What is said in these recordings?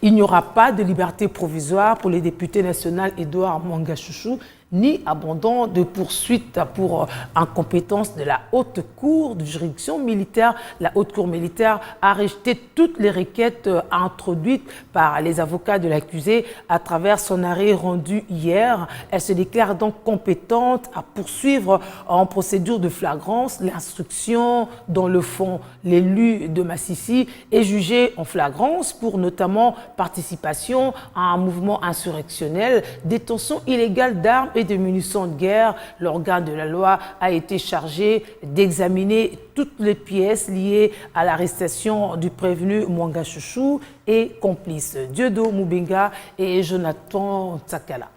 Il n'y aura pas de liberté provisoire pour les députés nationaux Edouard Mwanga Chouchou, ni abandon de poursuite pour incompétence de la Haute Cour de juridiction militaire. La Haute Cour militaire a rejeté toutes les requêtes introduites par les avocats de l'accusé à travers son arrêt rendu hier. Elle se déclare donc compétente à poursuivre en procédure de flagrance l'instruction dans le fond. L'élu de Massissi est jugé en flagrance pour notamment participation à un mouvement insurrectionnel, détention illégale d'armes et de munitions de guerre. L'organe de la loi a été chargé d'examiner toutes les pièces liées à l'arrestation du prévenu Mwanga Chouchou et complices Diodo Moubenga et Jonathan Tsakala.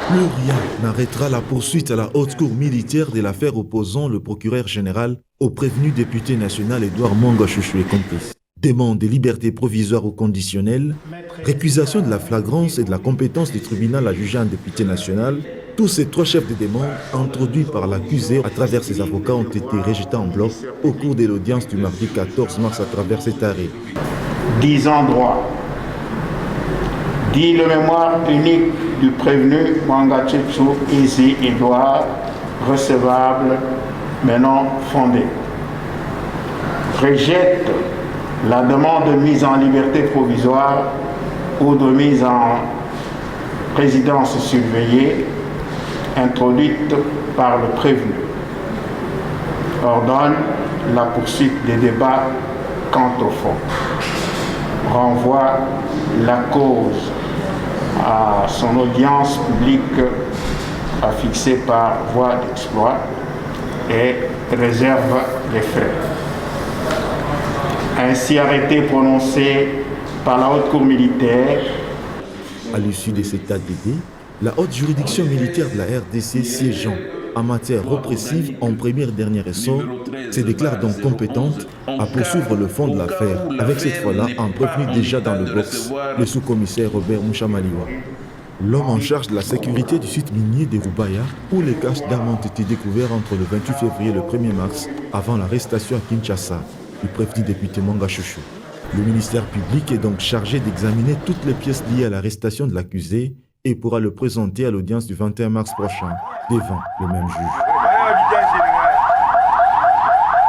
Plus rien n'arrêtera la poursuite à la haute cour militaire de l'affaire opposant le procureur général au prévenu député national Edouard Mwanga Chouchou et complices. Demande de liberté provisoire ou conditionnelle, récusation de la flagrance et de la compétence du tribunal à juger un député national, tous ces trois chefs de demande introduits par l'accusé à travers ses avocats ont été rejetés en bloc au cours de l'audience du mardi 14 mars à travers cet arrêt. 10 endroits. Dit le mémoire unique du prévenu Mwanga Chouchou Izi Edouard, recevable mais non fondé. Rejette la demande de mise en liberté provisoire ou de mise en résidence surveillée introduite par le prévenu. Ordonne la poursuite des débats quant au fond. Renvoie la cause à son audience publique fixée par voie d'exploit et réserve les frais. Ainsi arrêté prononcé par la haute cour militaire. À l'issue de cet ADD, la haute juridiction militaire de la RDC siégeant en matière répressive en premier et dernier ressort se déclare donc compétente à poursuivre le fond de l'affaire, avec cette fois-là un prévenu déjà dans le box, le sous-commissaire Robert Mouchamaliwa. L'homme en charge de la sécurité du site minier de Rubaya, où les caches d'armes ont été découverts entre le 28 février et le 1er mars, avant l'arrestation à Kinshasa du prévenu député Mwanga Chouchou. Le ministère public est donc chargé d'examiner toutes les pièces liées à l'arrestation de l'accusé et pourra le présenter à l'audience du 21 mars prochain devant le même juge.